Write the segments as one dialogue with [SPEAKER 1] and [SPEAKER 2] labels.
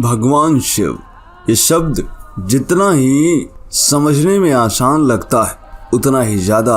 [SPEAKER 1] भगवान शिव, ये शब्द जितना ही समझने में आसान लगता है उतना ही ज्यादा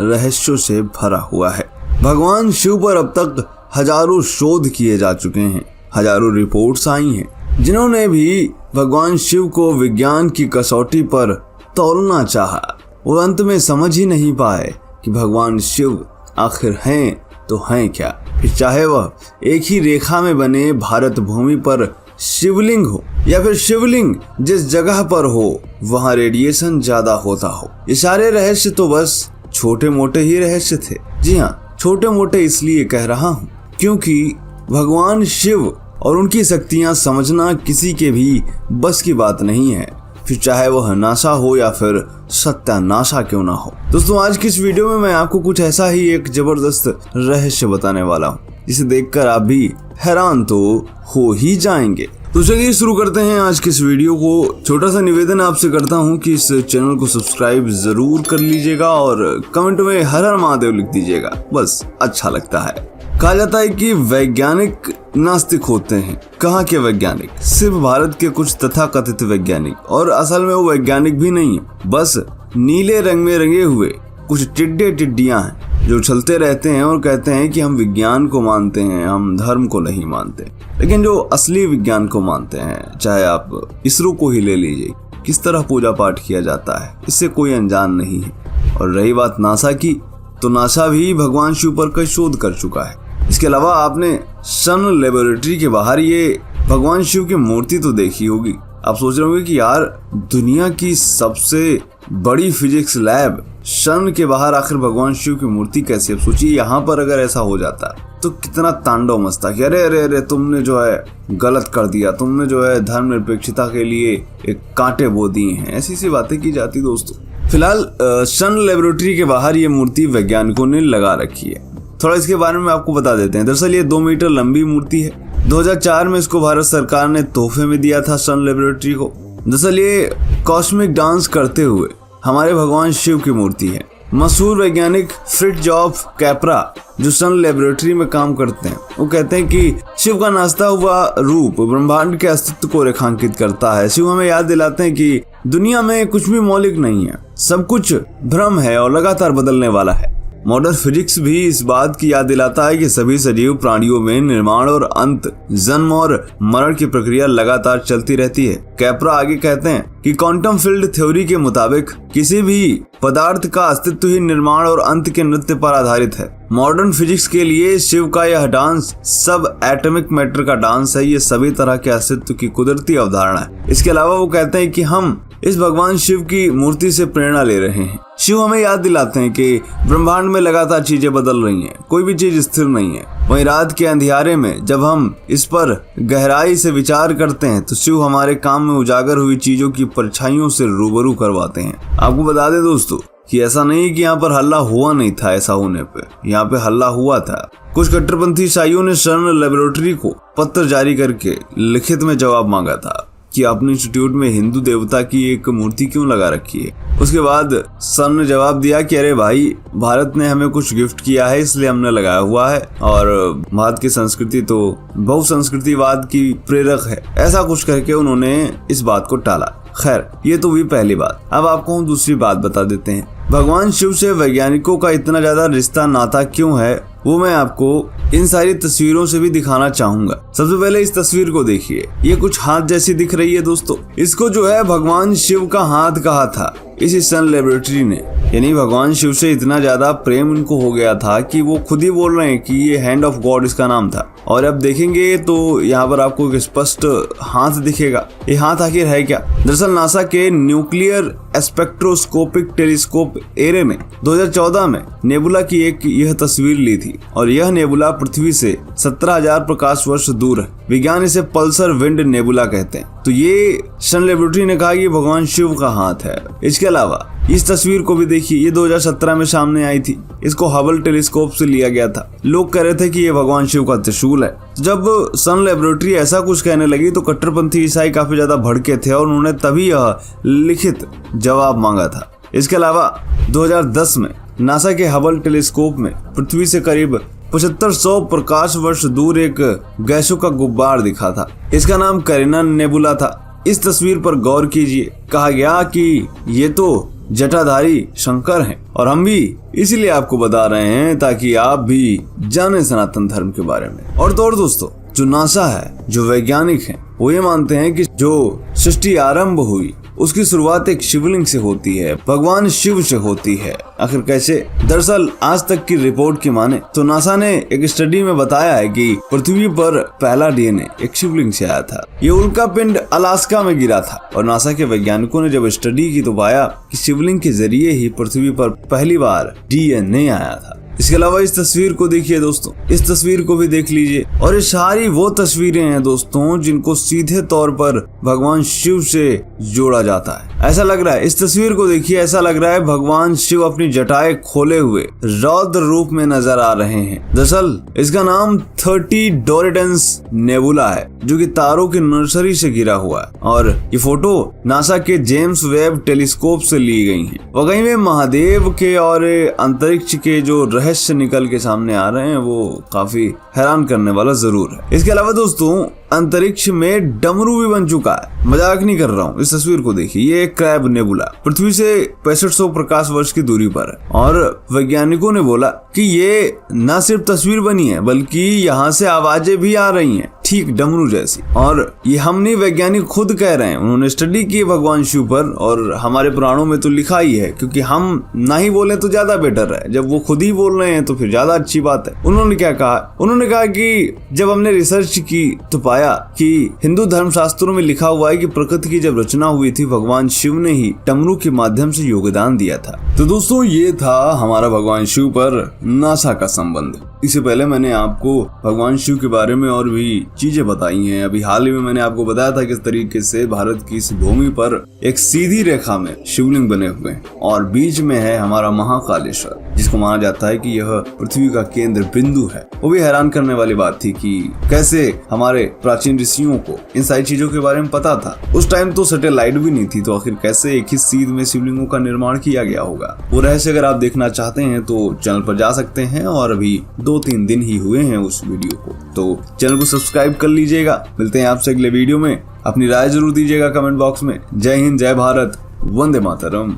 [SPEAKER 1] रहस्यों से भरा हुआ है। भगवान शिव पर अब तक हजारों शोध किए जा चुके हैं, हजारों रिपोर्ट्स आई हैं जिन्होंने भी भगवान शिव को विज्ञान की कसौटी पर तौलना चाहा। वो अंत में समझ ही नहीं पाए कि भगवान शिव आखिर हैं तो हैं क्या। फिर चाहे वह एक ही रेखा में बने भारत भूमि पर शिवलिंग हो या फिर शिवलिंग जिस जगह पर हो वहां रेडिएशन ज्यादा होता हो। ये सारे रहस्य तो बस छोटे मोटे ही रहस्य थे। जी हाँ, छोटे मोटे इसलिए कह रहा हूँ क्योंकि भगवान शिव और उनकी शक्तियां समझना किसी के भी बस की बात नहीं है, फिर चाहे वह नासा हो या फिर सत्यानाशा क्यों ना हो। दोस्तों, आज की इस वीडियो में मैं आपको कुछ ऐसा ही एक जबरदस्त रहस्य बताने वाला हूँ जिसे देखकर आप भी हैरान तो हो ही जाएंगे। तो चलिए शुरू करते हैं आज की इस वीडियो को। छोटा सा निवेदन आपसे करता हूँ कि इस चैनल को सब्सक्राइब जरूर कर लीजिएगा और कमेंट में हर हर महादेव लिख दीजिएगा, बस अच्छा लगता है। कहा जाता है कि वैज्ञानिक नास्तिक होते हैं। कहाँ के वैज्ञानिक? सिर्फ भारत के कुछ तथाकथित वैज्ञानिक, और असल में वो वैज्ञानिक भी नहीं है, बस नीले रंग में रंगे हुए कुछ टिड्डे टिड्डियां हैं जो चलते रहते हैं और कहते हैं कि हम विज्ञान को मानते हैं, हम धर्म को नहीं मानते। लेकिन जो असली विज्ञान को मानते हैं, चाहे आप इसरो को ही ले लीजिए, किस तरह पूजा पाठ किया जाता है, इससे कोई अनजान नहीं है। और रही बात नासा की, तो नासा भी भगवान शिव पर कई शोध कर चुका है। इसके अलावा आपने सन लेबोरेटरी के बाहर ये भगवान शिव की मूर्ति तो देखी होगी। आप सोच रहे होंगे कि यार, दुनिया की सबसे बड़ी फिजिक्स लैब सन के बाहर आखिर भगवान शिव की मूर्ति कैसे? अब सोचिए, यहाँ पर अगर ऐसा हो जाता तो कितना तांडव मचता कि अरे अरे अरे, तुमने जो है गलत कर दिया, तुमने जो है धर्मनिरपेक्षता के लिए एक कांटे बो दिए हैं, ऐसी सी बातें की जाती। दोस्तों, फिलहाल सन लेबोरेटरी के बाहर ये मूर्ति वैज्ञानिकों ने लगा रखी है। थोड़ा इसके बारे में आपको बता देते हैं। दरअसल ये 2 मीटर लंबी मूर्ति है। 2004 में इसको भारत सरकार ने तोहफे में दिया था सन लेबोरेटरी को। दरअसल ये कॉस्मिक डांस करते हुए हमारे भगवान शिव की मूर्ति है। मशहूर वैज्ञानिक फ्रिट्जॉफ कैप्रा जो सन लेबोरेटरी में काम करते हैं, वो कहते हैं कि शिव का नाचता हुआ रूप ब्रह्मांड के अस्तित्व को रेखांकित करता है। शिव हमें याद दिलाते हैं कि दुनिया में कुछ भी मौलिक नहीं है, सब कुछ भ्रम है और लगातार बदलने वाला है। मॉडर्न फिजिक्स भी इस बात की याद दिलाता है कि सभी सजीव प्राणियों में निर्माण और अंत, जन्म और मरण की प्रक्रिया लगातार चलती रहती है। कैप्रा आगे कहते हैं कि क्वांटम फील्ड थ्योरी के मुताबिक किसी भी पदार्थ का अस्तित्व ही निर्माण और अंत के नृत्य पर आधारित है। मॉडर्न फिजिक्स के लिए शिव का यह डांस सब एटॉमिक मैटर का डांस है। ये सभी तरह के अस्तित्व की कुदरती अवधारणा है। इसके अलावा वो कहते हैं कि हम इस भगवान शिव की मूर्ति से प्रेरणा ले रहे हैं। शिव हमें याद दिलाते हैं कि ब्रह्मांड में लगातार चीजें बदल रही हैं, कोई भी चीज स्थिर नहीं है। वहीं रात के अंधियारे में जब हम इस पर गहराई से विचार करते हैं तो शिव हमारे काम में उजागर हुई चीजों की परछाइयों से रूबरू करवाते हैं। आपको बता दें दोस्तों कि ऐसा नहीं कि यहाँ पर हल्ला हुआ नहीं था। ऐसा होने पे यहाँ पे हल्ला हुआ था। कुछ कट्टरपंथी ईसाइयों ने सन लेबोरेटरी को पत्र जारी करके लिखित में जवाब मांगा था कि अपने इंस्टीट्यूट में हिंदू देवता की एक मूर्ति क्यों लगा रखी है। उसके बाद सन ने जवाब दिया कि अरे भाई, भारत ने हमें कुछ गिफ्ट किया है इसलिए हमने लगाया हुआ है, और भारत की संस्कृति तो बहुसंस्कृतिवाद की प्रेरक है। ऐसा कुछ करके उन्होंने इस बात को टाला। खैर, ये तो हुई पहली बात। अब आपको हम दूसरी बात बता देते हैं। भगवान शिव से वैज्ञानिकों का इतना ज्यादा रिश्ता नाता क्यों है, वो मैं आपको इन सारी तस्वीरों से भी दिखाना चाहूंगा। सबसे पहले इस तस्वीर को देखिए, ये कुछ हाथ जैसी दिख रही है दोस्तों। इसको जो है भगवान शिव का हाथ कहा था इसी सन लेबोरेटरी ने। यानी भगवान शिव से इतना ज्यादा प्रेम उनको हो गया था कि वो खुद ही बोल रहे हैं कि ये हैंड ऑफ गॉड इसका नाम था। और अब देखेंगे तो यहाँ पर आपको एक स्पष्ट हाथ दिखेगा। ये हाथ आखिर है क्या? दरअसल नासा के न्यूक्लियर स्पेक्ट्रोस्कोपिक टेलीस्कोप एरे ने 2014 में नेबुला की एक यह तस्वीर ली थी, और यह नेबुला पृथ्वी से 17,000 प्रकाश वर्ष दूर है। विज्ञान इसे पल्सर विंड नेबुला कहते हैं। तो ये सन लेबोरेटरी ने कहा कि भगवान शिव का हाथ है। इसके अलावा इस तस्वीर को भी देखिए, ये 2017 में सामने आई थी। इसको हबल टेलीस्कोप से लिया गया था। लोग कह रहे थे कि ये भगवान शिव का त्रिशूल है। जब सन लेबोरेटरी ऐसा कुछ कहने लगी तो कट्टरपंथी ईसाई काफी ज्यादा भड़के थे और उन्होंने तभी यह लिखित जवाब मांगा था। इसके अलावा 2010 में नासा के हबल टेलीस्कोप में पृथ्वी से करीब 7500 प्रकाश वर्ष दूर एक गैसों का गुब्बार दिखा था। इसका नाम कैरिना नेबुला था। इस तस्वीर पर गौर कीजिए। कहा गया कि ये तो जटाधारी शंकर हैं और हम भी इसीलिए आपको बता रहे हैं ताकि आप भी जाने सनातन धर्म के बारे में। और तो और दोस्तों, जो नासा है, जो वैज्ञानिक हैं, वो ये मानते हैं कि जो सृष्टि आरंभ हुई उसकी शुरुआत एक शिवलिंग से होती है, भगवान शिव से होती है। आखिर कैसे? दरअसल आज तक की रिपोर्ट की माने तो नासा ने एक स्टडी में बताया है कि पृथ्वी पर पहला डीएनए एक शिवलिंग से आया था। ये उल्का पिंड अलास्का में गिरा था और नासा के वैज्ञानिकों ने जब स्टडी की तो पाया कि शिवलिंग के जरिए ही पृथ्वी पर पहली बार डीएनए आया था। इसके अलावा इस तस्वीर को देखिए दोस्तों, इस तस्वीर को भी देख लीजिए। और ये सारी वो तस्वीरें हैं दोस्तों जिनको सीधे तौर पर भगवान शिव से जोड़ा जाता है। ऐसा लग रहा है, इस तस्वीर को देखिए, ऐसा लग रहा है भगवान शिव अपनी जटाएं खोले हुए रौद्र रूप में नजर आ रहे हैं। दरअसल इसका नाम 30 डोरिडेंस नेबुला है, जो कि तारों की नर्सरी से घिरा हुआ है। और ये फोटो नासा के जेम्स वेब टेलीस्कोप से ली गई है। वहीं में महादेव के और अंतरिक्ष के जो रहस्य निकल के सामने आ रहे हैं वो काफी हैरान करने वाला जरूर है। इसके अलावा दोस्तों, अंतरिक्ष में डमरू भी बन चुका है। मजाक नहीं कर रहा हूँ। इस तस्वीर को देखिए, ये एक क्रैब नेबुला पृथ्वी से 6500 प्रकाश वर्ष की दूरी पर है। और वैज्ञानिकों ने बोला कि ये न सिर्फ तस्वीर बनी है बल्कि यहाँ से आवाजें भी आ रही हैं, ठीक डमरू जैसी। और ये हम नहीं, वैज्ञानिक खुद कह रहे हैं। उन्होंने स्टडी की भगवान शिव पर और हमारे पुराणों में तो लिखा ही है, क्योंकि हम ना ही बोले तो ज्यादा बेटर है। जब वो खुद ही बोल रहे हैं तो फिर ज्यादा अच्छी बात है। उन्होंने क्या कहा? उन्होंने कहा कि जब हमने रिसर्च की तो पाया कि हिंदू धर्म शास्त्रों में लिखा हुआ है कि प्रकृति की जब रचना हुई थी भगवान शिव ने ही डमरू के माध्यम से योगदान दिया था। तो दोस्तों, ये था हमारा भगवान शिव पर नासा का संबंध। इससे पहले मैंने आपको भगवान शिव के बारे में और भी चीजें बताई हैं। अभी हाल ही में मैंने आपको बताया था किस तरीके से भारत की इस भूमि पर एक सीधी रेखा में शिवलिंग बने हुए हैं और बीच में है हमारा महाकालेश्वर, जिसको माना जाता है कि यह पृथ्वी का केंद्र बिंदु है। वो भी हैरान करने वाली बात थी कि कैसे हमारे प्राचीन ऋषियों को इन सारी चीजों के बारे में पता था। उस टाइम तो सैटेलाइट भी नहीं थी, तो आखिर कैसे एक ही सीध में शिवलिंगों का निर्माण किया गया होगा। वो रहस्य अगर आप देखना चाहते हैं तो चैनल पर जा सकते हैं। और अभी 2-3 दिन ही हुए हैं उस वीडियो को, तो चैनल को सब्सक्राइब कर लीजिएगा। मिलते हैं आपसे अगले वीडियो में। अपनी राय जरूर दीजिएगा कमेंट बॉक्स में। जय हिंद, जय भारत, वंदे मातरम।